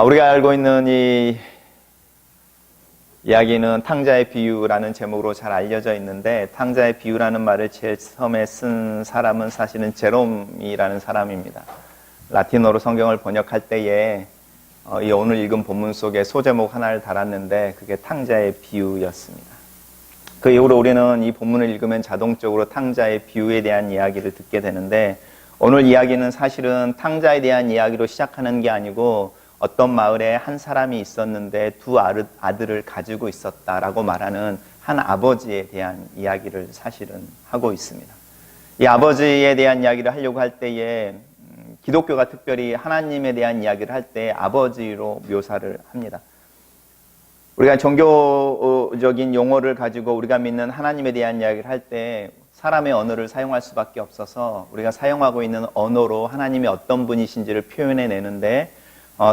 우리가 알고 있는 이 이야기는 탕자의 비유라는 제목으로 잘 알려져 있는데, 탕자의 비유라는 말을 제일 처음에 쓴 사람은 사실은 제롬이라는 사람입니다. 라틴어로 성경을 번역할 때에 이 오늘 읽은 본문 속에 소제목 하나를 달았는데 그게 탕자의 비유였습니다. 그 이후로 우리는 이 본문을 읽으면 자동적으로 탕자의 비유에 대한 이야기를 듣게 되는데, 오늘 이야기는 사실은 탕자에 대한 이야기로 시작하는 게 아니고 어떤 마을에 한 사람이 있었는데 두 아들을 가지고 있었다라고 말하는 한 아버지에 대한 이야기를 사실은 하고 있습니다. 이 아버지에 대한 이야기를 하려고 할 때에 기독교가 특별히 하나님에 대한 이야기를 할 때 아버지로 묘사를 합니다. 우리가 종교적인 용어를 가지고 우리가 믿는 하나님에 대한 이야기를 할 때 사람의 언어를 사용할 수밖에 없어서 우리가 사용하고 있는 언어로 하나님이 어떤 분이신지를 표현해내는데,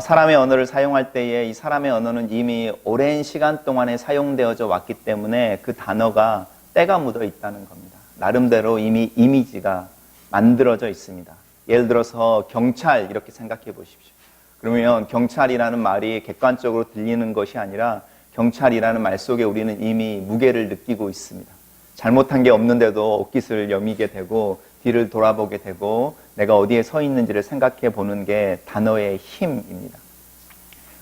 사람의 언어를 사용할 때에 이 사람의 언어는 이미 오랜 시간 동안에 사용되어져 왔기 때문에 그 단어가 때가 묻어 있다는 겁니다. 나름대로 이미 이미지가 만들어져 있습니다. 예를 들어서 경찰 이렇게 생각해 보십시오. 그러면 경찰이라는 말이 객관적으로 들리는 것이 아니라 경찰이라는 말 속에 우리는 이미 무게를 느끼고 있습니다. 잘못한 게 없는데도 옷깃을 여미게 되고 뒤를 돌아보게 되고 내가 어디에 서 있는지를 생각해 보는 게 단어의 힘입니다.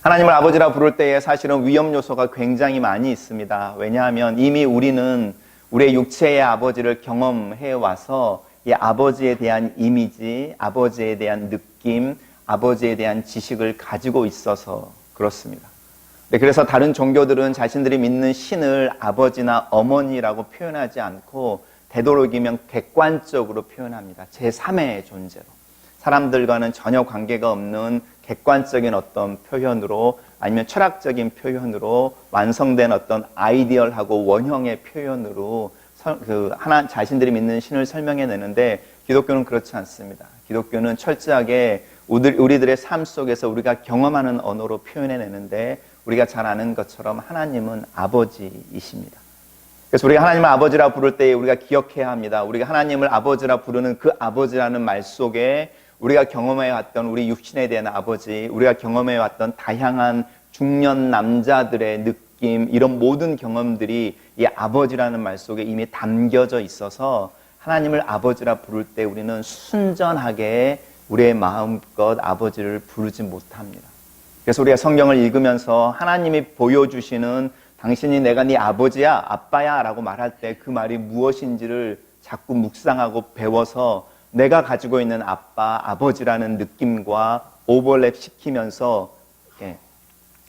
하나님을 아버지라 부를 때에 사실은 위험 요소가 굉장히 많이 있습니다. 왜냐하면 이미 우리는 우리의 육체의 아버지를 경험해 와서 이 아버지에 대한 이미지, 아버지에 대한 느낌, 아버지에 대한 지식을 가지고 있어서 그렇습니다. 그래서 다른 종교들은 자신들이 믿는 신을 아버지나 어머니라고 표현하지 않고 되도록이면 객관적으로 표현합니다. 제3의 존재로. 사람들과는 전혀 관계가 없는 객관적인 어떤 표현으로, 아니면 철학적인 표현으로, 완성된 어떤 아이디얼하고 원형의 표현으로 자신들이 믿는 신을 설명해내는데, 기독교는 그렇지 않습니다. 기독교는 철저하게 우리들의 삶 속에서 우리가 경험하는 언어로 표현해내는데, 우리가 잘 아는 것처럼 하나님은 아버지이십니다. 그래서 우리가 하나님을 아버지라 부를 때 우리가 기억해야 합니다. 우리가 하나님을 아버지라 부르는 그 아버지라는 말 속에 우리가 경험해왔던 우리 육신에 대한 아버지, 우리가 경험해왔던 다양한 중년 남자들의 느낌, 이런 모든 경험들이 이 아버지라는 말 속에 이미 담겨져 있어서 하나님을 아버지라 부를 때 우리는 순전하게 우리의 마음껏 아버지를 부르지 못합니다. 그래서 우리가 성경을 읽으면서 하나님이 보여주시는 당신이 내가 네 아버지야, 아빠야 라고 말할 때 그 말이 무엇인지를 자꾸 묵상하고 배워서 내가 가지고 있는 아빠, 아버지라는 느낌과 오버랩 시키면서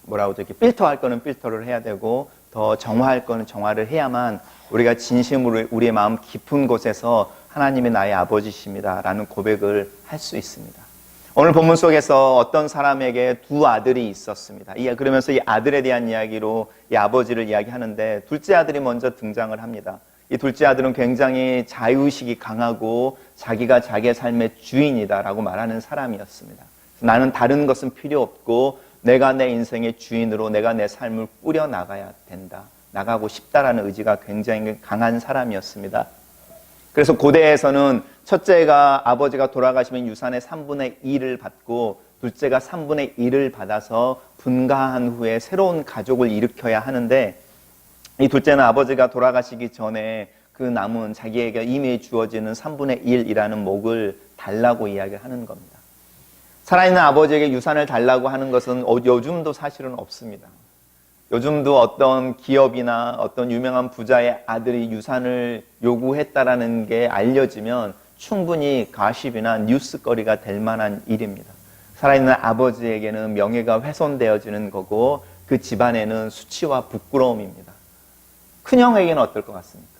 이렇게 필터할 거는 필터를 해야 되고 더 정화할 거는 정화를 해야만 우리가 진심으로 우리의 마음 깊은 곳에서 하나님이 나의 아버지십니다 라는 고백을 할 수 있습니다. 오늘 본문 속에서 어떤 사람에게 두 아들이 있었습니다. 그러면서 이 아들에 대한 이야기로 이 아버지를 이야기하는데, 둘째 아들이 먼저 등장을 합니다. 이 둘째 아들은 굉장히 자유의식이 강하고 자기가 자기의 삶의 주인이다라고 말하는 사람이었습니다. 나는 다른 것은 필요 없고 내가 내 인생의 주인으로 내가 내 삶을 꾸려나가야 된다. 나가고 싶다라는 의지가 굉장히 강한 사람이었습니다. 그래서 고대에서는 첫째가 아버지가 돌아가시면 유산의 3분의 1을 받고 둘째가 3분의 1을 받아서 분가한 후에 새로운 가족을 일으켜야 하는데, 이 둘째는 아버지가 돌아가시기 전에 그 남은 자기에게 이미 주어지는 3분의 1이라는 몫을 달라고 이야기하는 겁니다. 살아있는 아버지에게 유산을 달라고 하는 것은 요즘도 사실은 없습니다. 요즘도 어떤 기업이나 어떤 유명한 부자의 아들이 유산을 요구했다라는 게 알려지면 충분히 가십이나 뉴스거리가 될 만한 일입니다. 살아있는 아버지에게는 명예가 훼손되어지는 거고 그 집안에는 수치와 부끄러움입니다. 큰형에게는 어떨 것 같습니까?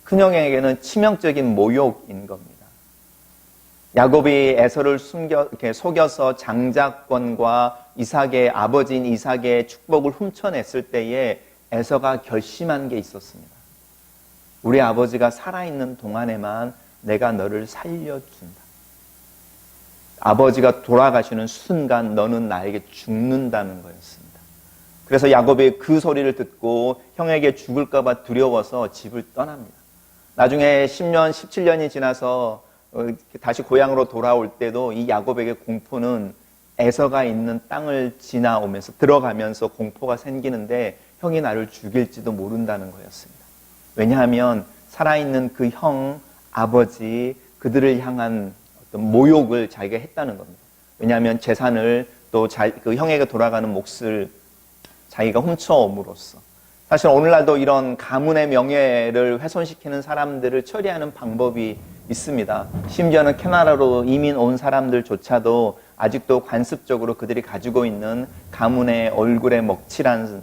큰형에게는 치명적인 모욕인 겁니다. 야곱이 에서를 속여서 장자권과 이삭의 아버지인 이삭의 축복을 훔쳐냈을 때에 에서가 결심한 게 있었습니다. 우리 아버지가 살아있는 동안에만 내가 너를 살려준다. 아버지가 돌아가시는 순간 너는 나에게 죽는다는 거였습니다. 그래서 야곱이 그 소리를 듣고 형에게 죽을까 봐 두려워서 집을 떠납니다. 나중에 10년, 17년이 지나서 다시 고향으로 돌아올 때도 이 야곱에게 공포는 에서가 있는 땅을 지나오면서 들어가면서 공포가 생기는데 형이 나를 죽일지도 모른다는 거였습니다. 왜냐하면 살아있는 그 형, 아버지, 그들을 향한 어떤 모욕을 자기가 했다는 겁니다. 왜냐하면 재산을 또 그 형에게 돌아가는 몫을 자기가 훔쳐옴으로써. 사실 오늘날도 이런 가문의 명예를 훼손시키는 사람들을 처리하는 방법이 있습니다. 심지어는 캐나다로 이민 온 사람들조차도 아직도 관습적으로 그들이 가지고 있는 가문의 얼굴에 먹칠한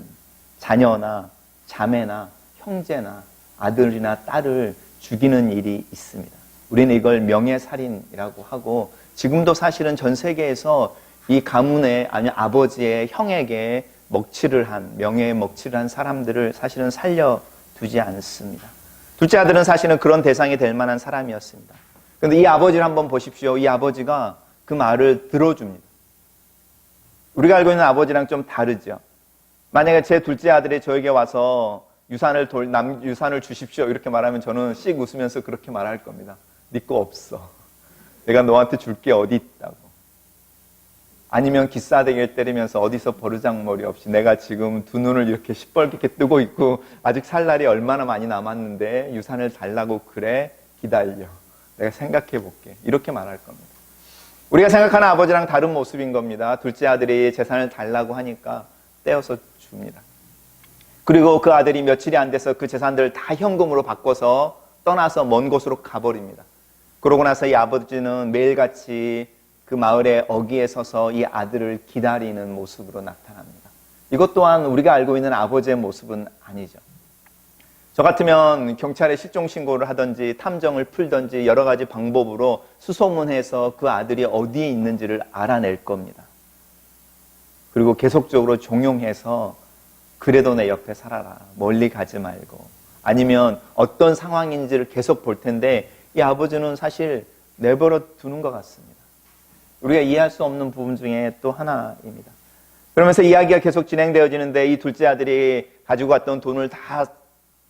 자녀나 자매나 형제나 아들이나 딸을 죽이는 일이 있습니다. 우리는 이걸 명예살인이라고 하고, 지금도 사실은 전 세계에서 이 가문의, 아니 아버지의 형에게 먹칠을 한, 명예에 먹칠을 한 사람들을 사실은 살려두지 않습니다. 둘째 아들은 사실은 그런 대상이 될 만한 사람이었습니다. 그런데 이 아버지를 한번 보십시오. 이 아버지가 그 말을 들어줍니다. 우리가 알고 있는 아버지랑 좀 다르죠. 만약에 제 둘째 아들이 저에게 와서 유산을 주십시오 이렇게 말하면 저는 씩 웃으면서 그렇게 말할 겁니다. 네 거 없어. 내가 너한테 줄 게 어디 있다고. 아니면 기싸대기를 때리면서 어디서 버르장머리 없이 내가 지금 두 눈을 이렇게 시뻘겋게 뜨고 있고 아직 살 날이 얼마나 많이 남았는데 유산을 달라고 그래? 기다려. 내가 생각해 볼게. 이렇게 말할 겁니다. 우리가 생각하는 아버지랑 다른 모습인 겁니다. 둘째 아들이 재산을 달라고 하니까 떼어서 줍니다. 그리고 그 아들이 며칠이 안 돼서 그 재산들을 다 현금으로 바꿔서 떠나서 먼 곳으로 가버립니다. 그러고 나서 이 아버지는 매일같이 그 마을의 어귀에 서서 이 아들을 기다리는 모습으로 나타납니다. 이것 또한 우리가 알고 있는 아버지의 모습은 아니죠. 저 같으면 경찰에 실종 신고를 하든지 탐정을 풀든지 여러 가지 방법으로 수소문해서 그 아들이 어디에 있는지를 알아낼 겁니다. 그리고 계속적으로 종용해서 그래도 내 옆에 살아라. 멀리 가지 말고. 아니면 어떤 상황인지를 계속 볼 텐데 이 아버지는 사실 내버려 두는 것 같습니다. 우리가 이해할 수 없는 부분 중에 또 하나입니다. 그러면서 이야기가 계속 진행되어지는데 이 둘째 아들이 가지고 왔던 돈을 다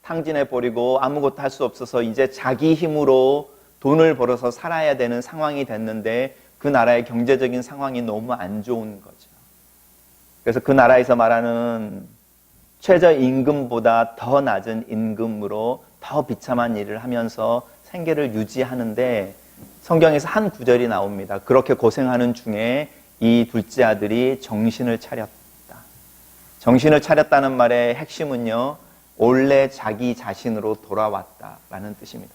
탕진해버리고 아무것도 할 수 없어서 이제 자기 힘으로 돈을 벌어서 살아야 되는 상황이 됐는데 그 나라의 경제적인 상황이 너무 안 좋은 거죠. 그래서 그 나라에서 말하는 최저임금보다 더 낮은 임금으로 더 비참한 일을 하면서 생계를 유지하는데 성경에서 한 구절이 나옵니다. 그렇게 고생하는 중에 이 둘째 아들이 정신을 차렸다. 정신을 차렸다는 말의 핵심은요, 원래 자기 자신으로 돌아왔다라는 뜻입니다.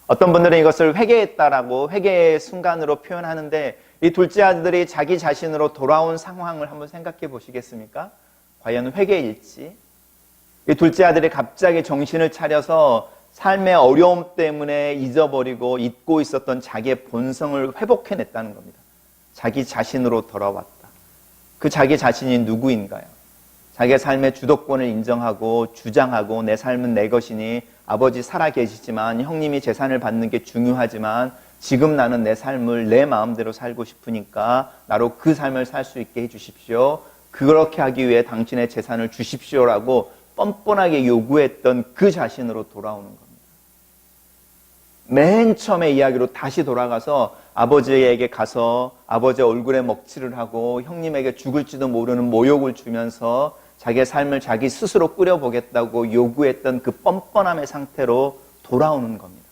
어떤 분들은 이것을 회개했다라고 회개의 순간으로 표현하는데 이 둘째 아들이 자기 자신으로 돌아온 상황을 한번 생각해 보시겠습니까? 과연 회개일지? 이 둘째 아들이 갑자기 정신을 차려서 삶의 어려움 때문에 잊어버리고 잊고 있었던 자기의 본성을 회복해냈다는 겁니다. 자기 자신으로 돌아왔다. 그 자기 자신이 누구인가요? 자기의 삶의 주도권을 인정하고 주장하고 내 삶은 내 것이니 아버지 살아 계시지만 형님이 재산을 받는 게 중요하지만 지금 나는 내 삶을 내 마음대로 살고 싶으니까 나로 그 삶을 살 수 있게 해주십시오. 그렇게 하기 위해 당신의 재산을 주십시오라고 뻔뻔하게 요구했던 그 자신으로 돌아오는 겁니다. 맨 처음의 이야기로 다시 돌아가서 아버지에게 가서 아버지의 얼굴에 먹칠을 하고 형님에게 죽을지도 모르는 모욕을 주면서 자기의 삶을 자기 스스로 꾸려보겠다고 요구했던 그 뻔뻔함의 상태로 돌아오는 겁니다.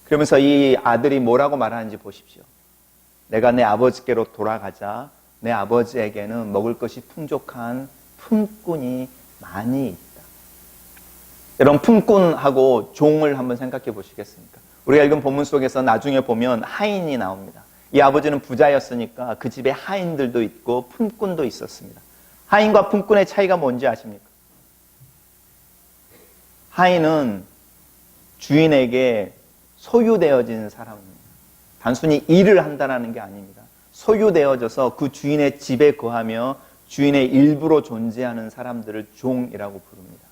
그러면서 이 아들이 뭐라고 말하는지 보십시오. 내가 내 아버지께로 돌아가자. 내 아버지에게는 먹을 것이 풍족한 품꾼이 많이 있다. 여러분, 품꾼하고 종을 한번 생각해 보시겠습니까? 우리가 읽은 본문 속에서 나중에 보면 하인이 나옵니다. 이 아버지는 부자였으니까 그 집에 하인들도 있고 품꾼도 있었습니다. 하인과 품꾼의 차이가 뭔지 아십니까? 하인은 주인에게 소유되어진 사람입니다. 단순히 일을 한다는 게 아닙니다. 소유되어져서 그 주인의 집에 거하며 주인의 일부로 존재하는 사람들을 종이라고 부릅니다.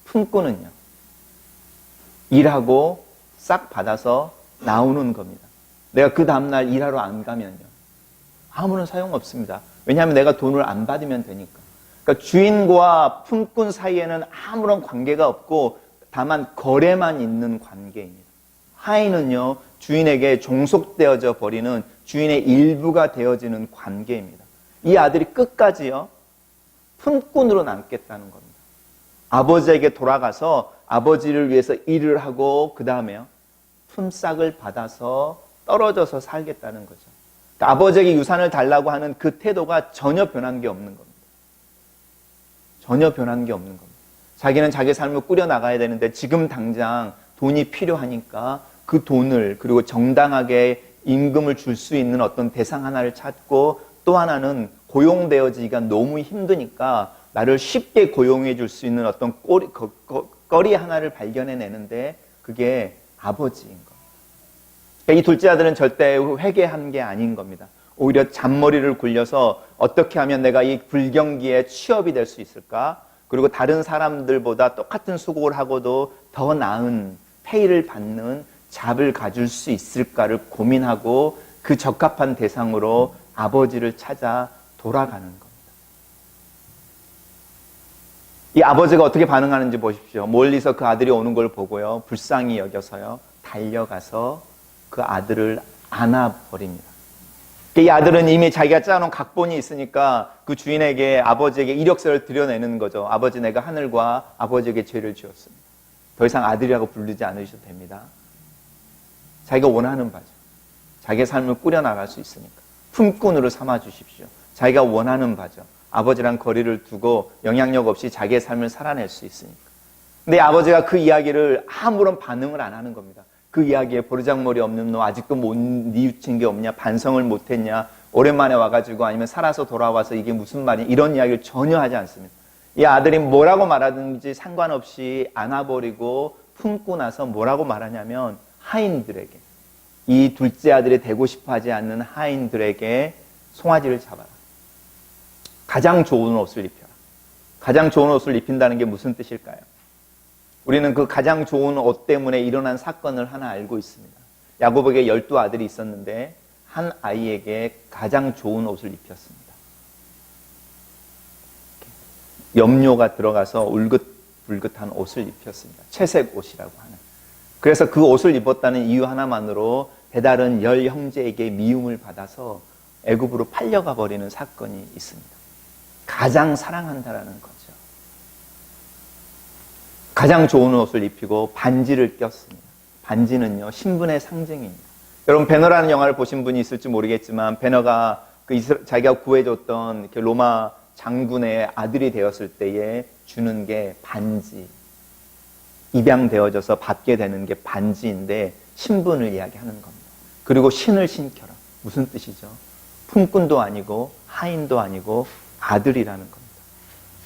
품꾼은요, 일하고 싹 받아서 나오는 겁니다. 내가 그 다음날 일하러 안 가면요, 아무런 소용없습니다. 왜냐하면 내가 돈을 안 받으면 되니까. 그러니까 주인과 품꾼 사이에는 아무런 관계가 없고 다만 거래만 있는 관계입니다. 하인은요, 주인에게 종속되어져 버리는 주인의 일부가 되어지는 관계입니다. 이 아들이 끝까지요, 품꾼으로 남겠다는 겁니다. 아버지에게 돌아가서 아버지를 위해서 일을 하고 그 다음에요, 품삯을 받아서 떨어져서 살겠다는 거죠. 그러니까 아버지에게 유산을 달라고 하는 그 태도가 전혀 변한 게 없는 겁니다. 전혀 변한 게 없는 겁니다. 자기는 자기 삶을 꾸려나가야 되는데 지금 당장 돈이 필요하니까 그 돈을, 그리고 정당하게 임금을 줄 수 있는 어떤 대상 하나를 찾고, 또 하나는 고용되어지기가 너무 힘드니까 나를 쉽게 고용해 줄 수 있는 어떤 거리 하나를 발견해내는데 그게 아버지인 거. 그러니까 이 둘째 아들은 절대 회개한 게 아닌 겁니다. 오히려 잔머리를 굴려서 어떻게 하면 내가 이 불경기에 취업이 될 수 있을까? 그리고 다른 사람들보다 똑같은 수고를 하고도 더 나은 페이를 받는 잡을 가질 수 있을까를 고민하고 그 적합한 대상으로 아버지를 찾아 돌아가는 겁니다. 이 아버지가 어떻게 반응하는지 보십시오. 멀리서 그 아들이 오는 걸 보고요, 불쌍히 여겨서요, 달려가서 그 아들을 안아버립니다. 이 아들은 이미 자기가 짜놓은 각본이 있으니까 그 주인에게, 아버지에게 이력서를 드려내는 거죠. 아버지, 내가 하늘과 아버지에게 죄를 지었습니다. 더 이상 아들이라고 부르지 않으셔도 됩니다. 자기가 원하는 바죠. 자기의 삶을 꾸려나갈 수 있으니까 품꾼으로 삼아주십시오. 자기가 원하는 바죠. 아버지랑 거리를 두고 영향력 없이 자기의 삶을 살아낼 수 있으니까. 근데 아버지가 그 이야기를 아무런 반응을 안 하는 겁니다. 그 이야기에 버르장머리 없는 너, 아직도 못 뉘우친 게 없냐, 반성을 못했냐, 오랜만에 와가지고 아니면 살아서 돌아와서 이게 무슨 말이냐, 이런 이야기를 전혀 하지 않습니다. 이 아들이 뭐라고 말하든지 상관없이 안아버리고 품고 나서 뭐라고 말하냐면, 하인들에게, 이 둘째 아들이 되고 싶어 하지 않는 하인들에게 송아지를 잡아라. 가장 좋은 옷을 입혀라. 가장 좋은 옷을 입힌다는 게 무슨 뜻일까요? 우리는 그 가장 좋은 옷 때문에 일어난 사건을 하나 알고 있습니다. 야곱에게 12아들이 있었는데 한 아이에게 가장 좋은 옷을 입혔습니다. 염료가 들어가서 울긋불긋한 옷을 입혔습니다. 채색 옷이라고 하는. 그래서 그 옷을 입었다는 이유 하나만으로 배다른 10형제에게 미움을 받아서 애굽으로 팔려가 버리는 사건이 있습니다. 가장 사랑한다라는 거죠. 가장 좋은 옷을 입히고 반지를 꼈습니다. 반지는요, 신분의 상징입니다. 여러분, 배너라는 영화를 보신 분이 있을지 모르겠지만, 배너가 자기가 구해줬던 로마 장군의 아들이 되었을 때에 주는 게 반지, 입양되어져서 받게 되는 게 반지인데 신분을 이야기하는 겁니다. 그리고 신을 신켜라. 무슨 뜻이죠? 품꾼도 아니고 하인도 아니고 아들이라는 겁니다.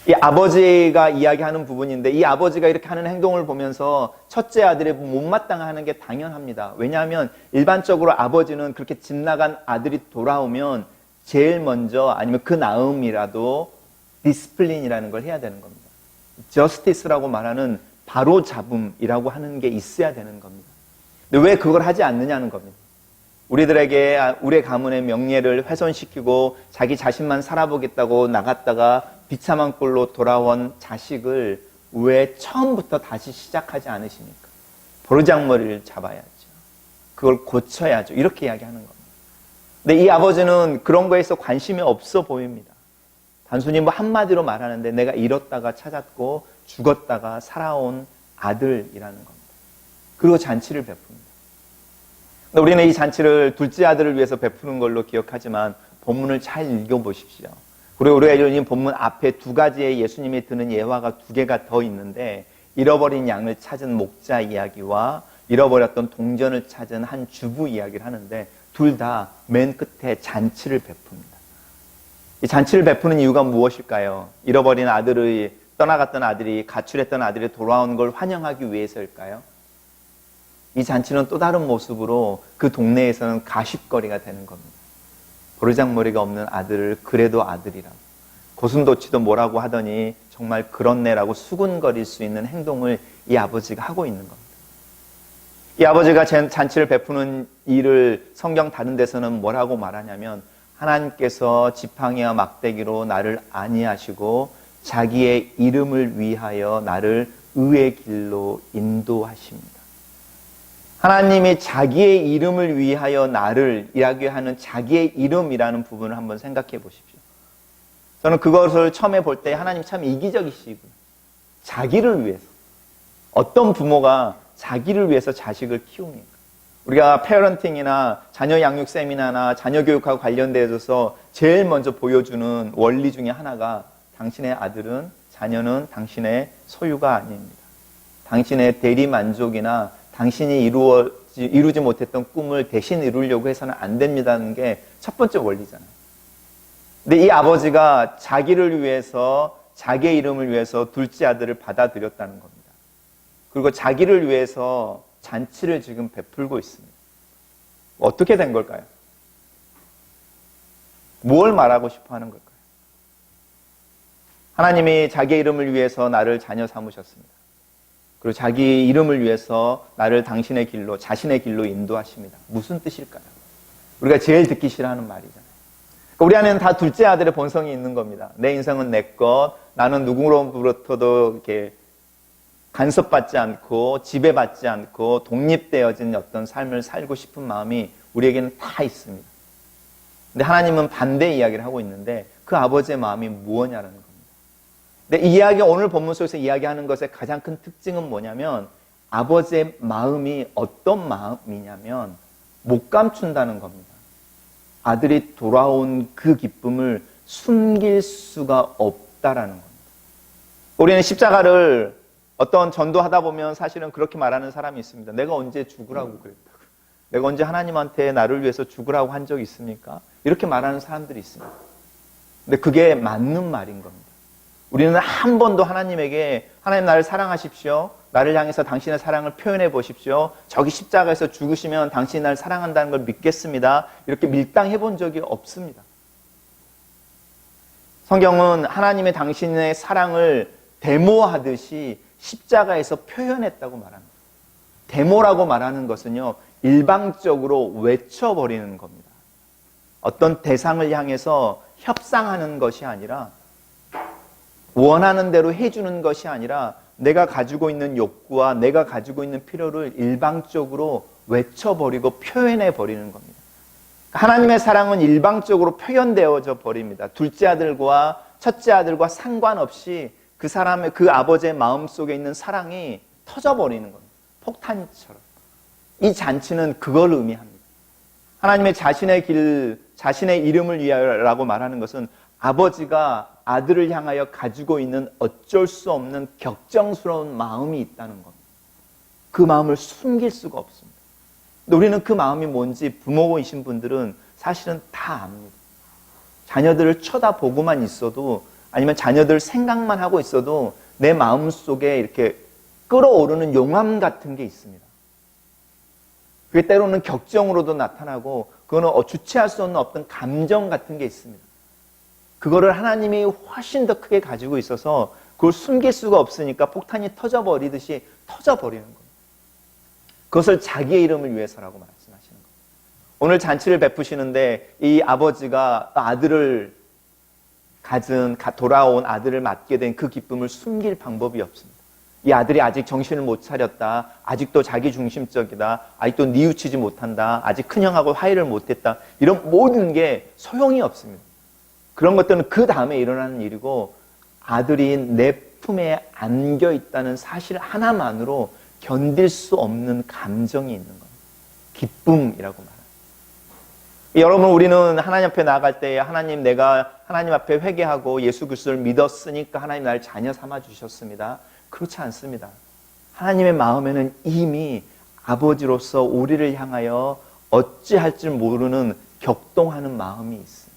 이 아버지가 이야기하는 부분인데, 이 아버지가 이렇게 하는 행동을 보면서 첫째 아들이 못마땅하는 게 당연합니다. 왜냐하면 일반적으로 아버지는 그렇게 집 나간 아들이 돌아오면 제일 먼저, 아니면 그 나음이라도 디스플린이라는 걸 해야 되는 겁니다. 저스티스라고 말하는 바로잡음이라고 하는 게 있어야 되는 겁니다. 근데 왜 그걸 하지 않느냐는 겁니다. 우리들에게 우리 가문의 명예를 훼손시키고 자기 자신만 살아보겠다고 나갔다가 비참한 꼴로 돌아온 자식을 왜 처음부터 다시 시작하지 않으십니까? 버르장머리를 잡아야죠. 그걸 고쳐야죠. 이렇게 이야기하는 겁니다. 근데 이 아버지는 그런 거에 있어 관심이 없어 보입니다. 단순히 뭐 한마디로 말하는데, 내가 잃었다가 찾았고 죽었다가 살아온 아들이라는 겁니다. 그리고 잔치를 베풉니다. 우리는 이 잔치를 둘째 아들을 위해서 베푸는 걸로 기억하지만 본문을 잘 읽어보십시오. 그리고 우리가 읽은 본문 앞에 두 가지의 예수님이 드는 예화가 두 개가 더 있는데, 잃어버린 양을 찾은 목자 이야기와 잃어버렸던 동전을 찾은 한 주부 이야기를 하는데, 둘 다 맨 끝에 잔치를 베풉니다. 이 잔치를 베푸는 이유가 무엇일까요? 잃어버린 아들의, 떠나갔던 아들이, 가출했던 아들이 돌아온 걸 환영하기 위해서일까요? 이 잔치는 또 다른 모습으로 그 동네에서는 가십거리가 되는 겁니다. 버르장머리가 없는 아들을 그래도 아들이라고, 고슴도치도 뭐라고 하더니 정말 그렇네라고 수군거릴 수 있는 행동을 이 아버지가 하고 있는 겁니다. 이 아버지가 잔치를 베푸는 일을 성경 다른 데서는 뭐라고 말하냐면, 하나님께서 지팡이와 막대기로 나를 안위하시고 자기의 이름을 위하여 나를 의의 길로 인도하십니다. 하나님이 자기의 이름을 위하여 나를 이야기하는 자기의 이름이라는 부분을 한번 생각해 보십시오. 저는 그것을 처음에 볼 때 하나님 참 이기적이시구나. 자기를 위해서. 어떤 부모가 자기를 위해서 자식을 키웁니까? 우리가 페어런팅이나 자녀 양육 세미나나 자녀 교육하고 관련되어서 제일 먼저 보여주는 원리 중에 하나가 당신의 아들은, 자녀는 당신의 소유가 아닙니다. 당신의 대리 만족이나 당신이 이루지 못했던 꿈을 대신 이루려고 해서는 안 됩니다는 게 첫 번째 원리잖아요. 근데 이 아버지가 자기를 위해서, 자기의 이름을 위해서 둘째 아들을 받아들였다는 겁니다. 그리고 자기를 위해서 잔치를 지금 베풀고 있습니다. 어떻게 된 걸까요? 뭘 말하고 싶어 하는 걸까요? 하나님이 자기의 이름을 위해서 나를 자녀 삼으셨습니다. 그리고 자기 이름을 위해서 나를 당신의 길로, 자신의 길로 인도하십니다. 무슨 뜻일까요? 우리가 제일 듣기 싫어하는 말이잖아요. 그러니까 우리 안에는 다 둘째 아들의 본성이 있는 겁니다. 내 인생은 내 것, 나는 누구로부터도 이렇게 간섭받지 않고 지배받지 않고 독립되어진 어떤 삶을 살고 싶은 마음이 우리에게는 다 있습니다. 근데 하나님은 반대 이야기를 하고 있는데 그 아버지의 마음이 무엇냐라는 겁니다. 근데 이 이야기, 오늘 본문 속에서 이야기하는 것의 가장 큰 특징은 뭐냐면 아버지의 마음이 어떤 마음이냐면 못 감춘다는 겁니다. 아들이 돌아온 그 기쁨을 숨길 수가 없다라는 겁니다. 우리는 십자가를 어떤 전도하다 보면 사실은 그렇게 말하는 사람이 있습니다. 내가 언제 죽으라고 그랬다고. 내가 언제 하나님한테 나를 위해서 죽으라고 한 적이 있습니까? 이렇게 말하는 사람들이 있습니다. 근데 그게 맞는 말인 겁니다. 우리는 한 번도 하나님에게 하나님 나를 사랑하십시오. 나를 향해서 당신의 사랑을 표현해 보십시오. 저기 십자가에서 죽으시면 당신이 나를 사랑한다는 걸 믿겠습니다. 이렇게 밀당해 본 적이 없습니다. 성경은 하나님의 당신의 사랑을 데모하듯이 십자가에서 표현했다고 말합니다. 데모라고 말하는 것은요, 일방적으로 외쳐버리는 겁니다. 어떤 대상을 향해서 협상하는 것이 아니라 원하는 대로 해주는 것이 아니라 내가 가지고 있는 욕구와 내가 가지고 있는 필요를 일방적으로 외쳐버리고 표현해버리는 겁니다. 하나님의 사랑은 일방적으로 표현되어져 버립니다. 둘째 아들과 첫째 아들과 상관없이 그 사람의, 그 아버지의 마음속에 있는 사랑이 터져버리는 겁니다. 폭탄처럼. 이 잔치는 그걸 의미합니다. 하나님의 자신의 길, 자신의 이름을 위하여라고 말하는 것은 아버지가 아들을 향하여 가지고 있는 어쩔 수 없는 격정스러운 마음이 있다는 겁니다. 그 마음을 숨길 수가 없습니다. 근데 우리는 그 마음이 뭔지 부모이신 분들은 사실은 다 압니다. 자녀들을 쳐다보고만 있어도, 아니면 자녀들 생각만 하고 있어도 내 마음속에 이렇게 끓어오르는 용암 같은 게 있습니다. 그게 때로는 격정으로도 나타나고 그거는 주체할 수 없는 어떤 감정 같은 게 있습니다. 그거를 하나님이 훨씬 더 크게 가지고 있어서 그걸 숨길 수가 없으니까 폭탄이 터져버리듯이 터져버리는 겁니다. 그것을 자기의 이름을 위해서라고 말씀하시는 겁니다. 오늘 잔치를 베푸시는데 이 아버지가 아들을 가진, 돌아온 아들을 맞게 된 그 기쁨을 숨길 방법이 없습니다. 이 아들이 아직 정신을 못 차렸다, 아직도 자기중심적이다, 아직도 뉘우치지 못한다, 아직 큰형하고 화해를 못했다, 이런 모든 게 소용이 없습니다. 그런 것들은 그 다음에 일어나는 일이고 아들이 내 품에 안겨있다는 사실 하나만으로 견딜 수 없는 감정이 있는 겁니다. 기쁨이라고 말합니다. 여러분, 우리는 하나님 앞에 나아갈 때 하나님, 내가 하나님 앞에 회개하고 예수 그리스도를 믿었으니까 하나님 나를 자녀 삼아 주셨습니다. 그렇지 않습니다. 하나님의 마음에는 이미 아버지로서 우리를 향하여 어찌할 줄 모르는 격동하는 마음이 있습니다.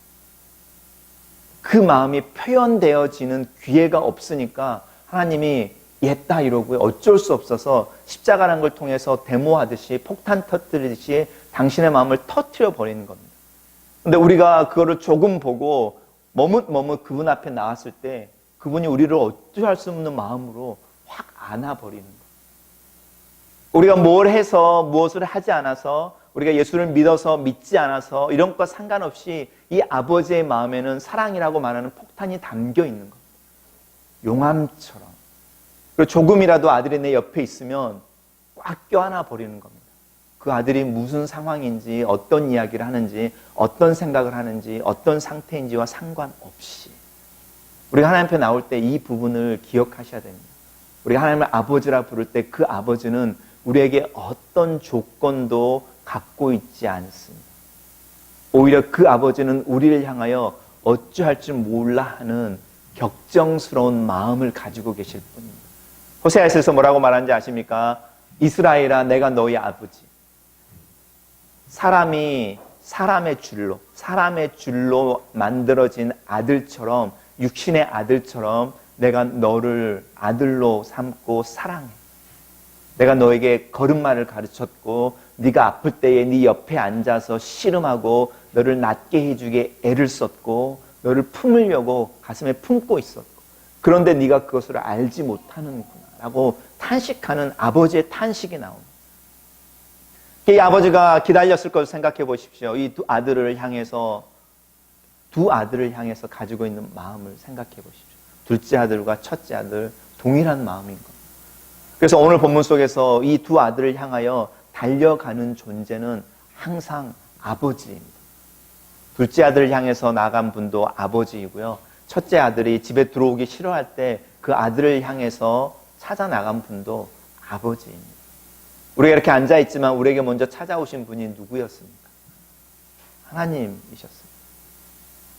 그 마음이 표현되어지는 기회가 없으니까 하나님이 옛다 이러고요. 어쩔 수 없어서 십자가라는 걸 통해서 데모하듯이 폭탄 터뜨리듯이 당신의 마음을 터뜨려 버리는 겁니다. 근데 우리가 그거를 조금 보고 머뭇머뭇 그분 앞에 나왔을 때 그분이 우리를 어찌할 수 없는 마음으로 확 안아버리는 거예요. 우리가 뭘 해서 무엇을 하지 않아서 우리가 예수를 믿어서 믿지 않아서 이런 것과 상관없이 이 아버지의 마음에는 사랑이라고 말하는 폭탄이 담겨 있는 겁니다. 용암처럼. 그리고 조금이라도 아들이 내 옆에 있으면 꽉 껴안아 버리는 겁니다. 그 아들이 무슨 상황인지, 어떤 이야기를 하는지, 어떤 생각을 하는지, 어떤 상태인지와 상관없이 우리가 하나님 앞에 나올 때 이 부분을 기억하셔야 됩니다. 우리가 하나님을 아버지라 부를 때 그 아버지는 우리에게 어떤 조건도 갖고 있지 않습니다. 오히려 그 아버지는 우리를 향하여 어찌할 줄 몰라 하는 격정스러운 마음을 가지고 계실 뿐입니다. 호세아에서 뭐라고 말하는지 아십니까? 이스라엘아, 내가 너희 아버지. 사람의 줄로 만들어진 아들처럼, 육신의 아들처럼 내가 너를 아들로 삼고 사랑해. 내가 너에게 걸음마를 가르쳤고 네가 아플 때에 네 옆에 앉아서 씨름하고 너를 낫게 해주게 애를 썼고 너를 품으려고 가슴에 품고 있었고, 그런데 네가 그것을 알지 못하는구나 라고 탄식하는 아버지의 탄식이 나옵니다. 이 아버지가 기다렸을 것을 생각해 보십시오. 이 두 아들을 향해서 가지고 있는 마음을 생각해 보십시오. 둘째 아들과 첫째 아들 동일한 마음인 겁니다. 그래서 오늘 본문 속에서 이 두 아들을 향하여 달려가는 존재는 항상 아버지입니다. 둘째 아들을 향해서 나간 분도 아버지이고요. 첫째 아들이 집에 들어오기 싫어할 때 그 아들을 향해서 찾아 나간 분도 아버지입니다. 우리가 이렇게 앉아있지만 우리에게 먼저 찾아오신 분이 누구였습니까? 하나님이셨습니다.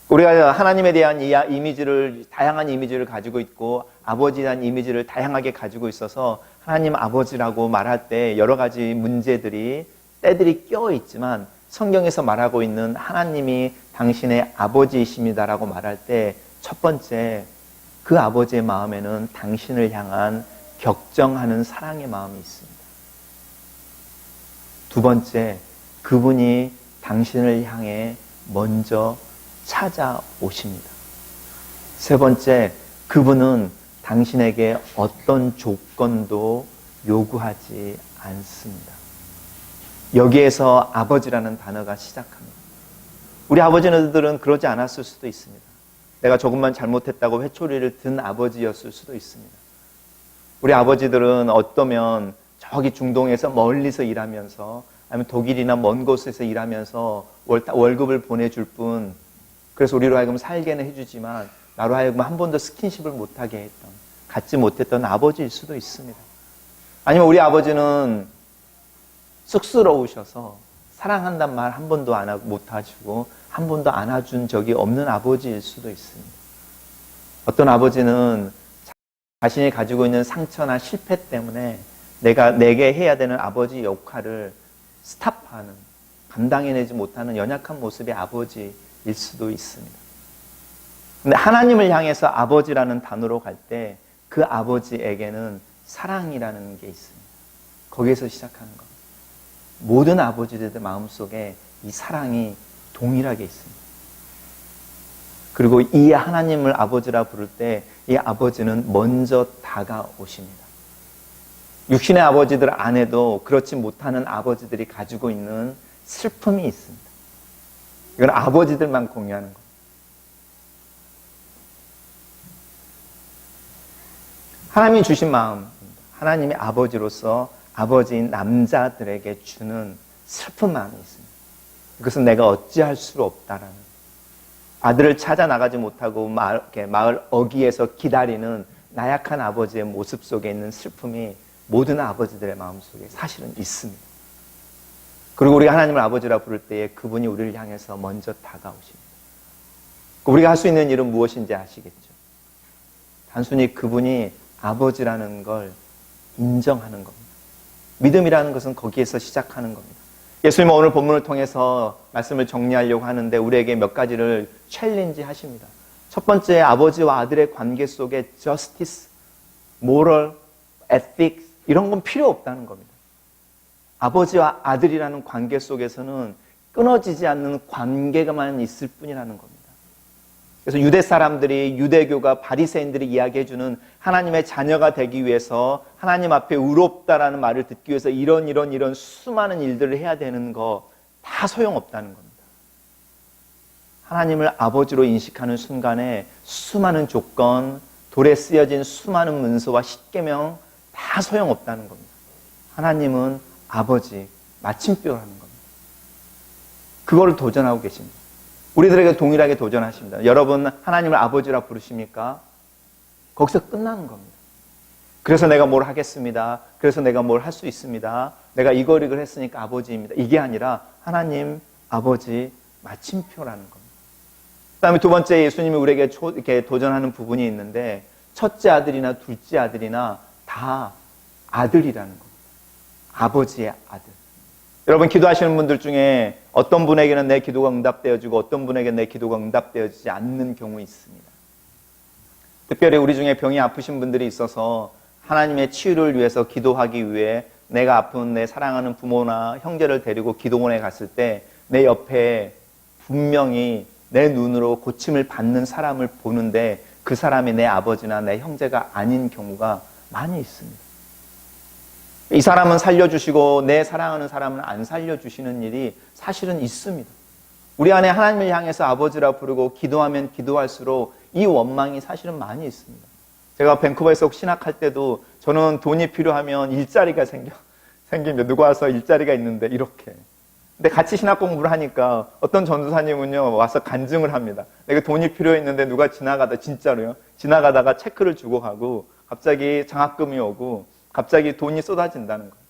우리가 하나님에 대한 다양한 이미지를 가지고 있고 아버지에 대한 이미지를 다양하게 가지고 있어서 하나님 아버지라고 말할 때 여러 가지 때들이 껴 있지만 성경에서 말하고 있는 하나님이 당신의 아버지이십니다라고 말할 때 첫 번째, 그 아버지의 마음에는 당신을 향한 격정하는 사랑의 마음이 있습니다. 두 번째, 그분이 당신을 향해 먼저 찾아오십니다. 세 번째, 그분은 당신에게 어떤 조건도 요구하지 않습니다. 여기에서 아버지라는 단어가 시작합니다. 우리 아버지들은 그러지 않았을 수도 있습니다. 내가 조금만 잘못했다고 회초리를 든 아버지였을 수도 있습니다. 우리 아버지들은 어떠면 저기 중동에서 멀리서 일하면서 아니면 독일이나 먼 곳에서 일하면서 월급을 보내줄 뿐, 그래서 우리로 하여금 살게는 해주지만 나로 하여금 한 번도 스킨십을 못하게 했던, 갖지 못했던 아버지일 수도 있습니다. 아니면 우리 아버지는 쑥스러우셔서 사랑한단 말 한 번도 못 하시고 한 번도 안아준 적이 없는 아버지일 수도 있습니다. 어떤 아버지는 자신이 가지고 있는 상처나 실패 때문에 내게 해야 되는 아버지 역할을 스탑하는, 감당해내지 못하는 연약한 모습의 아버지일 수도 있습니다. 근데 하나님을 향해서 아버지라는 단어로 갈 때 그 아버지에게는 사랑이라는 게 있습니다. 거기에서 시작하는 겁니다. 모든 아버지들의 마음속에 이 사랑이 동일하게 있습니다. 그리고 이 하나님을 아버지라 부를 때 이 아버지는 먼저 다가오십니다. 육신의 아버지들 안에도 그렇지 못하는 아버지들이 가지고 있는 슬픔이 있습니다. 이건 아버지들만 공유하는 겁니다. 하나님이 주신 마음, 하나님의 아버지로서 아버지인 남자들에게 주는 슬픈 마음이 있습니다. 그것은 내가 어찌할 수 없다라는, 아들을 찾아 나가지 못하고 마을 어귀에서 기다리는 나약한 아버지의 모습 속에 있는 슬픔이 모든 아버지들의 마음속에 사실은 있습니다. 그리고 우리가 하나님을 아버지라 부를 때에 그분이 우리를 향해서 먼저 다가오십니다. 우리가 할 수 있는 일은 무엇인지 아시겠죠? 단순히 그분이 아버지라는 걸 인정하는 겁니다. 믿음이라는 것은 거기에서 시작하는 겁니다. 예수님은 오늘 본문을 통해서 말씀을 정리하려고 하는데 우리에게 몇 가지를 챌린지 하십니다. 첫 번째, 아버지와 아들의 관계 속에 justice, moral, ethics 이런 건 필요 없다는 겁니다. 아버지와 아들이라는 관계 속에서는 끊어지지 않는 관계가만 있을 뿐이라는 겁니다. 그래서 유대 사람들이, 유대교가, 바리새인들이 이야기해주는 하나님의 자녀가 되기 위해서 하나님 앞에 의롭다라는 말을 듣기 위해서 이런 수많은 일들을 해야 되는 거 다 소용없다는 겁니다. 하나님을 아버지로 인식하는 순간에 수많은 조건, 돌에 쓰여진 수많은 문서와 십계명 다 소용없다는 겁니다. 하나님은 아버지, 마침표라는 겁니다. 그거를 도전하고 계십니다. 우리들에게 동일하게 도전하십니다. 여러분 하나님을 아버지라 부르십니까? 거기서 끝나는 겁니다. 그래서 내가 뭘 하겠습니다. 그래서 내가 뭘 할 수 있습니다. 내가 이걸 했으니까 아버지입니다. 이게 아니라 하나님 아버지 마침표라는 겁니다. 그 다음에 두 번째 예수님이 우리에게 이렇게 도전하는 부분이 있는데 첫째 아들이나 둘째 아들이나 다 아들이라는 겁니다. 아버지의 아들. 여러분 기도하시는 분들 중에 어떤 분에게는 내 기도가 응답되어지고 어떤 분에게는 내 기도가 응답되어지지 않는 경우 있습니다. 특별히 우리 중에 병이 아프신 분들이 있어서 하나님의 치유를 위해서 기도하기 위해 내가 아픈 내 사랑하는 부모나 형제를 데리고 기도원에 갔을 때 내 옆에 분명히 내 눈으로 고침을 받는 사람을 보는데 그 사람이 내 아버지나 내 형제가 아닌 경우가 많이 있습니다. 이 사람은 살려주시고 내 사랑하는 사람은 안 살려주시는 일이 사실은 있습니다. 우리 안에 하나님을 향해서 아버지라 부르고 기도하면 기도할수록 이 원망이 사실은 많이 있습니다. 제가 밴쿠버에서 신학할 때도 저는 돈이 필요하면 일자리가 생깁니다. 누가 와서 일자리가 있는데 이렇게. 근데 같이 신학 공부를 하니까 어떤 전도사님은요 와서 간증을 합니다. 내가 돈이 필요했는데 누가 진짜로요. 지나가다가 체크를 주고 가고 갑자기 장학금이 오고 갑자기 돈이 쏟아진다는 거예요.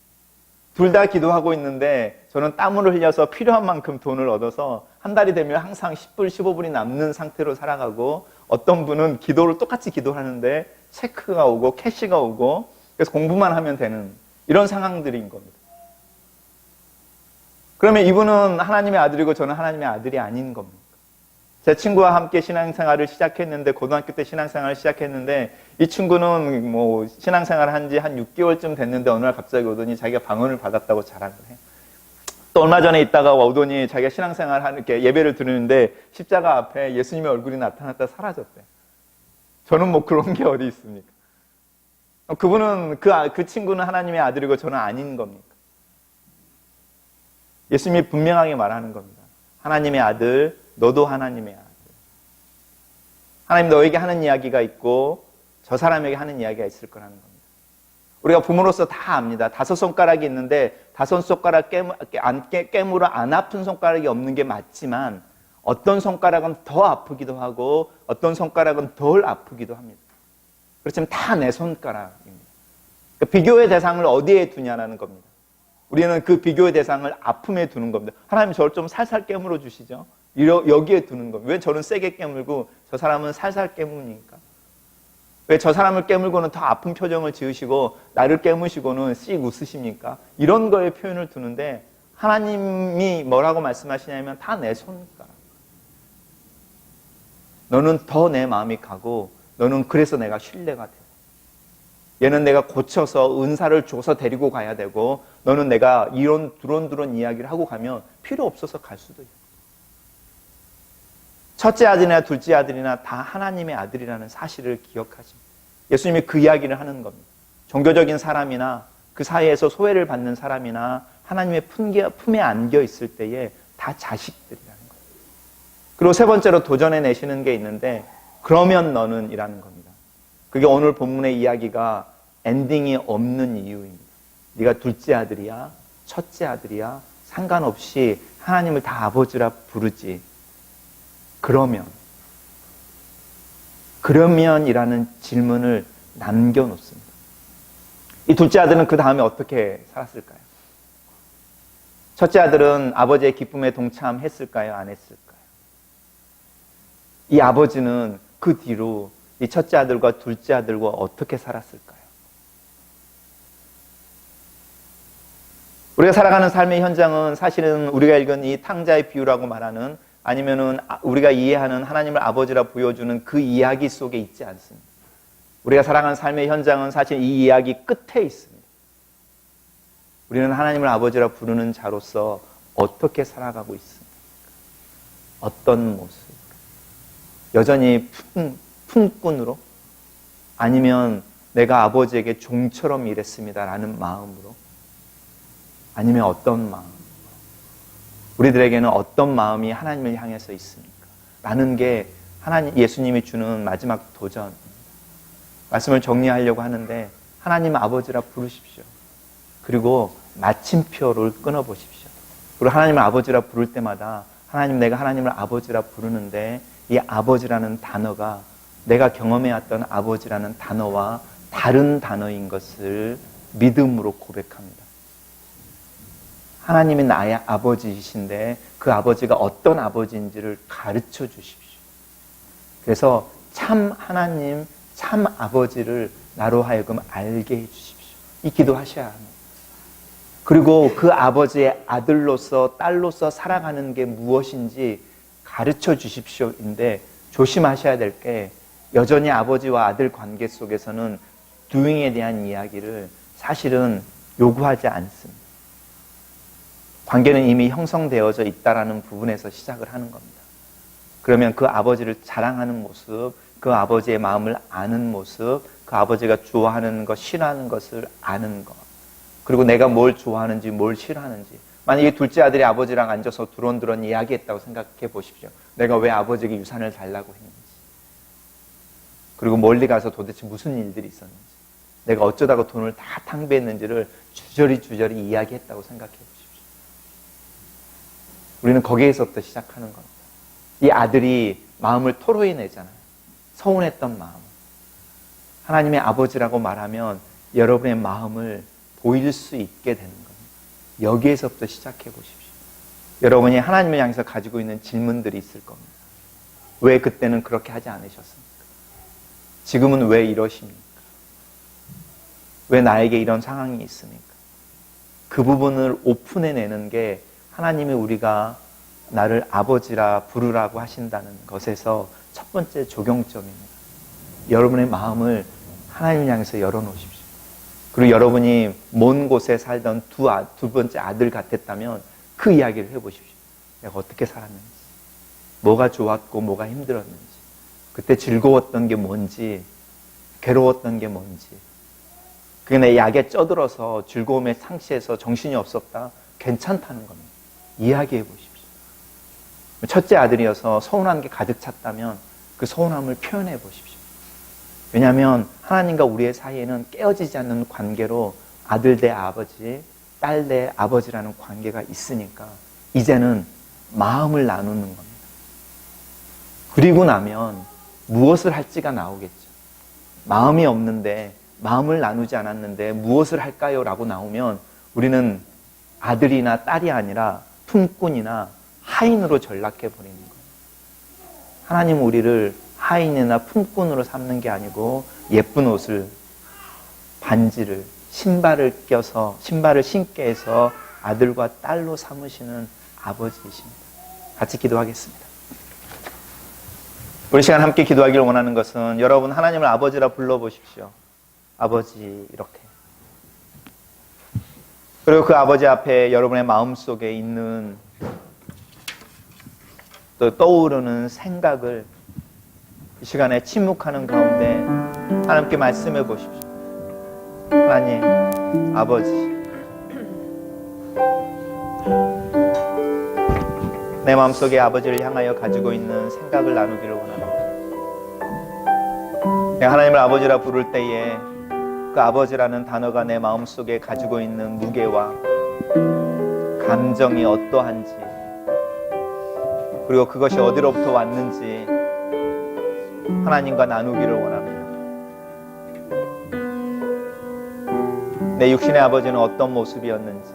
둘 다 기도하고 있는데 저는 땀을 흘려서 필요한 만큼 돈을 얻어서 한 달이 되면 항상 10불, 15불이 남는 상태로 살아가고 어떤 분은 기도를 똑같이 기도하는데 체크가 오고 캐시가 오고 그래서 공부만 하면 되는 이런 상황들인 겁니다. 그러면 이분은 하나님의 아들이고 저는 하나님의 아들이 아닌 겁니다. 제 친구와 함께 신앙생활을 시작했는데 고등학교 때 신앙생활을 시작했는데 이 친구는 뭐 신앙생활을 한 지 한 6개월쯤 됐는데 어느 날 갑자기 오더니 자기가 방언을 받았다고 자랑을 해요. 또 얼마 전에 있다가 오더니 자기가 신앙생활 하는 게 예배를 드리는데 십자가 앞에 예수님의 얼굴이 나타났다 사라졌대. 저는 뭐 그런 게 어디 있습니까? 그분은 그 친구는 하나님의 아들이고 저는 아닌 겁니까? 예수님이 분명하게 말하는 겁니다. 하나님의 아들, 너도 하나님의 아들. 하나님 너에게 하는 이야기가 있고 저 사람에게 하는 이야기가 있을 거라는 겁니다. 우리가 부모로서 다 압니다. 5손가락이 있는데 5손가락 깨물어 안 아픈 손가락이 없는 게 맞지만 어떤 손가락은 더 아프기도 하고 어떤 손가락은 덜 아프기도 합니다. 그렇지만 다 내 손가락입니다. 그러니까 비교의 대상을 어디에 두냐라는 겁니다. 우리는 그 비교의 대상을 아픔에 두는 겁니다. 하나님 저를 좀 살살 깨물어 주시죠. 여기에 두는 겁니다. 왜 저는 세게 깨물고 저 사람은 살살 깨무니까? 왜 저 사람을 깨물고는 더 아픈 표정을 지으시고 나를 깨무시고는 씩 웃으십니까? 이런 거에 표현을 두는데 하나님이 뭐라고 말씀하시냐면 다 내 손가락. 너는 더 내 마음이 가고 너는 그래서 내가 신뢰가 돼. 얘는 내가 고쳐서 은사를 줘서 데리고 가야 되고 너는 내가 이런 두런두런 이야기를 하고 가면 필요 없어서 갈 수도 있고. 첫째 아들이나 둘째 아들이나 다 하나님의 아들이라는 사실을 기억하십니다. 예수님이 그 이야기를 하는 겁니다. 종교적인 사람이나 그 사회에서 소외를 받는 사람이나 하나님의 품에 안겨 있을 때에 다 자식들이라는 거예요. 그리고 세 번째로 도전해 내시는 게 있는데 그러면 너는 이라는 겁니다. 그게 오늘 본문의 이야기가 엔딩이 없는 이유입니다. 네가 둘째 아들이야, 첫째 아들이야, 상관없이 하나님을 다 아버지라 부르지. 그러면이라는 질문을 남겨놓습니다. 이 둘째 아들은 그 다음에 어떻게 살았을까요? 첫째 아들은 아버지의 기쁨에 동참했을까요? 안 했을까요? 이 아버지는 그 뒤로 이 첫째 아들과 둘째 아들과 어떻게 살았을까요? 우리가 살아가는 삶의 현장은 사실은 우리가 읽은 이 탕자의 비유라고 말하는 아니면은 우리가 이해하는 하나님을 아버지라 보여주는 그 이야기 속에 있지 않습니다. 우리가 살아가는 삶의 현장은 사실 이 이야기 끝에 있습니다. 우리는 하나님을 아버지라 부르는 자로서 어떻게 살아가고 있습니까? 어떤 모습? 여전히 품꾼으로? 아니면 내가 아버지에게 종처럼 일했습니다라는 마음으로? 아니면 어떤 마음? 우리들에게는 어떤 마음이 하나님을 향해서 있습니까? 라는 게 예수님이 주는 마지막 도전입니다. 말씀을 정리하려고 하는데 하나님 아버지라 부르십시오. 그리고 마침표를 끊어보십시오. 그리고 하나님을 아버지라 부를 때마다 하나님, 내가 하나님을 아버지라 부르는데 이 아버지라는 단어가 내가 경험해왔던 아버지라는 단어와 다른 단어인 것을 믿음으로 고백합니다. 하나님이 나의 아버지이신데 그 아버지가 어떤 아버지인지를 가르쳐 주십시오. 그래서 참 하나님, 참 아버지를 나로 하여금 알게 해 주십시오. 이 기도하셔야 합니다. 그리고 그 아버지의 아들로서 딸로서 살아가는 게 무엇인지 가르쳐 주십시오인데, 조심하셔야 될 게 여전히 아버지와 아들 관계 속에서는 doing에 대한 이야기를 사실은 요구하지 않습니다. 관계는 이미 형성되어져 있다라는 부분에서 시작을 하는 겁니다. 그러면 그 아버지를 자랑하는 모습, 그 아버지의 마음을 아는 모습, 그 아버지가 좋아하는 것, 싫어하는 것을 아는 것, 그리고 내가 뭘 좋아하는지 뭘 싫어하는지. 만약에 둘째 아들이 아버지랑 앉아서 두런두런 이야기했다고 생각해 보십시오. 내가 왜 아버지에게 유산을 달라고 했는지, 그리고 멀리 가서 도대체 무슨 일들이 있었는지, 내가 어쩌다가 돈을 다 탕비했는지를 주저리 이야기했다고 생각해 보십시오. 우리는 거기에서부터 시작하는 겁니다. 이 아들이 마음을 토로해내잖아요. 서운했던 마음. 하나님의 아버지라고 말하면 여러분의 마음을 보일 수 있게 되는 겁니다. 여기에서부터 시작해 보십시오. 여러분이 하나님을 향해서 가지고 있는 질문들이 있을 겁니다. 왜 그때는 그렇게 하지 않으셨습니까? 지금은 왜 이러십니까? 왜 나에게 이런 상황이 있습니까? 그 부분을 오픈해내는 게 하나님이 우리가 나를 아버지라 부르라고 하신다는 것에서 첫 번째 적용점입니다. 여러분의 마음을 하나님을 향해서 열어놓으십시오. 그리고 여러분이 먼 곳에 살던 두 번째 아들 같았다면 그 이야기를 해보십시오. 내가 어떻게 살았는지, 뭐가 좋았고 뭐가 힘들었는지, 그때 즐거웠던 게 뭔지, 괴로웠던 게 뭔지. 그게 내 약에 쪄들어서 즐거움에 상실해서 정신이 없었다, 괜찮다는 겁니다. 이야기해 보십시오. 첫째 아들이어서 서운한 게 가득 찼다면 그 서운함을 표현해 보십시오. 왜냐하면 하나님과 우리의 사이에는 깨어지지 않는 관계로 아들 대 아버지, 딸 대 아버지라는 관계가 있으니까 이제는 마음을 나누는 겁니다. 그리고 나면 무엇을 할지가 나오겠죠. 마음이 없는데, 마음을 나누지 않았는데 무엇을 할까요? 라고 나오면 우리는 아들이나 딸이 아니라 품꾼이나 하인으로 전락해 버리는 거예요. 하나님은 우리를 하인이나 품꾼으로 삼는 게 아니고 예쁜 옷을, 반지를, 신발을 껴서, 신발을 신게 해서 아들과 딸로 삼으시는 아버지이십니다. 같이 기도하겠습니다. 우리 시간 함께 기도하기를 원하는 것은 여러분 하나님을 아버지라 불러보십시오. 아버지, 이렇게. 그리고 그 아버지 앞에 여러분의 마음속에 있는 또 떠오르는 생각을 이 시간에 침묵하는 가운데 하나님께 말씀해 보십시오. 하나님, 아버지, 내 마음속에 아버지를 향하여 가지고 있는 생각을 나누기를 원합니다. 내가 하나님을 아버지라 부를 때에 그 아버지라는 단어가 내 마음속에 가지고 있는 무게와 감정이 어떠한지, 그리고 그것이 어디로부터 왔는지 하나님과 나누기를 원합니다. 내 육신의 아버지는 어떤 모습이었는지,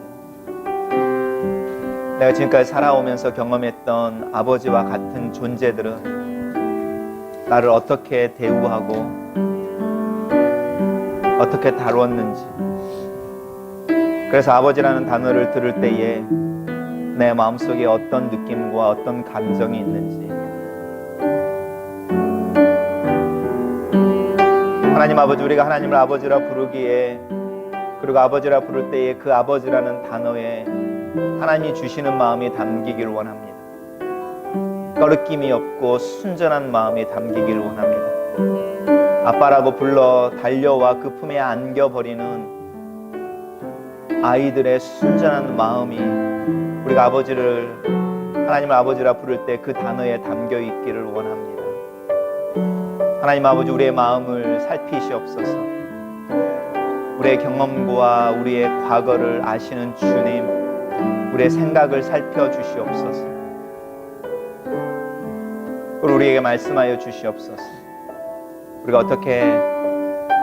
내가 지금까지 살아오면서 경험했던 아버지와 같은 존재들은 나를 어떻게 대우하고 어떻게 다루었는지, 그래서 아버지라는 단어를 들을 때에 내 마음속에 어떤 느낌과 어떤 감정이 있는지, 하나님 아버지, 우리가 하나님을 아버지라 부르기에, 그리고 아버지라 부를 때에 그 아버지라는 단어에 하나님이 주시는 마음이 담기기를 원합니다. 꺼리낌이 없고 순전한 마음이 담기기를 원합니다. 아빠라고 불러 달려와 그 품에 안겨버리는 아이들의 순전한 마음이 우리가 아버지를, 하나님을 아버지라 부를 때 그 단어에 담겨 있기를 원합니다. 하나님 아버지, 우리의 마음을 살피시옵소서. 우리의 경험과 우리의 과거를 아시는 주님, 우리의 생각을 살펴주시옵소서. 그리고 우리에게 말씀하여 주시옵소서. 우리가 어떻게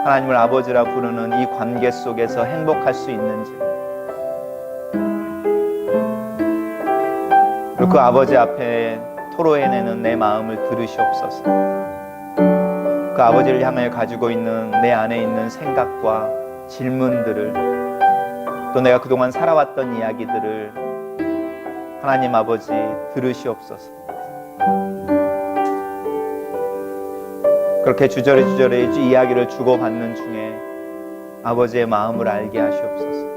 하나님을 아버지라 부르는 이 관계 속에서 행복할 수 있는지, 그리고 그 아버지 앞에 토로해내는 내 마음을 들으시옵소서. 그 아버지를 향하여 가지고 있는 내 안에 있는 생각과 질문들을, 또 내가 그동안 살아왔던 이야기들을 하나님 아버지 들으시옵소서. 그렇게 주저리 이야기를 주고받는 중에 아버지의 마음을 알게 하시옵소서.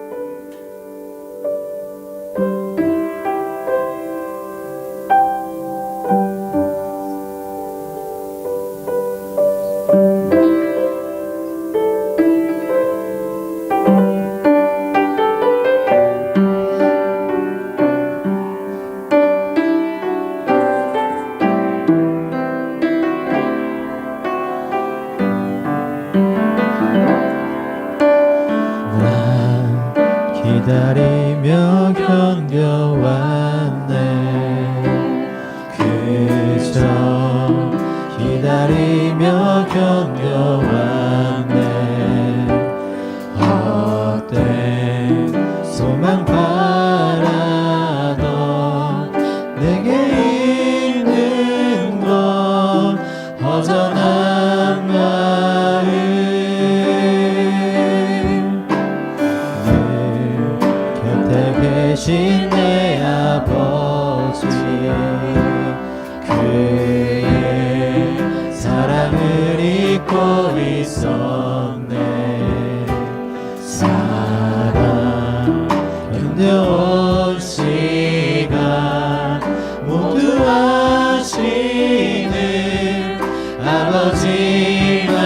기다리며 견뎌왔네. 그저 기다리며 견뎌왔네. 헛된 소망 바라던 내게 있는 건 허전한 마음. 계신 내 아버지, 그의 사랑을 잊고 있었네. 사랑 견뎌온 시간 모두 아시는 아버지 마음.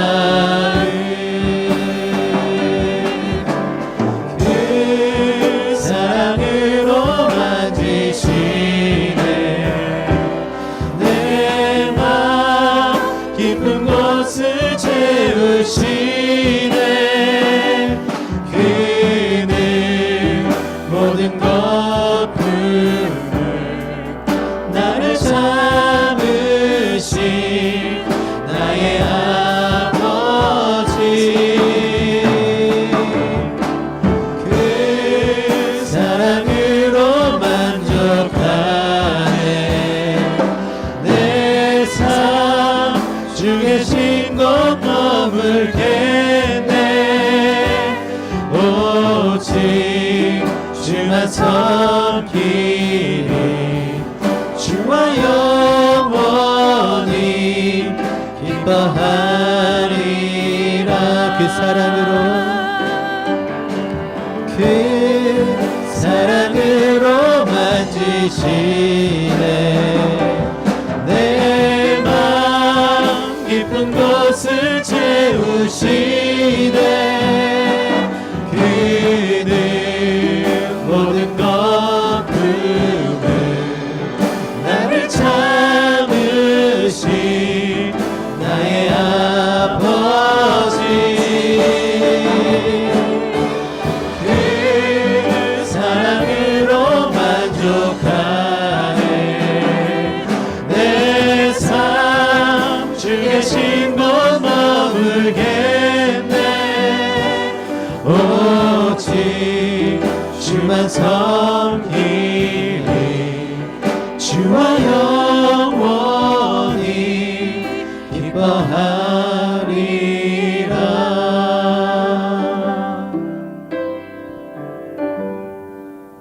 깊은 곳을 채우시네. 그는 모든 것 품을 나를 참으신 나의 아버지. 그 사랑으로 만족하네. 내 삶 주 계신 곳 머물겠네. 오직 주만 섬기리. 주와 영원히 기뻐하리라. 그 사랑으로 만지시네. 깊은 곳을 채우시네. 그는 모든 것 품을 나를 참으신 나의 아버지. 그 사랑으로 만족하네. 내 삶 주 계신 곳 머물겠네. 오직 주만 섬기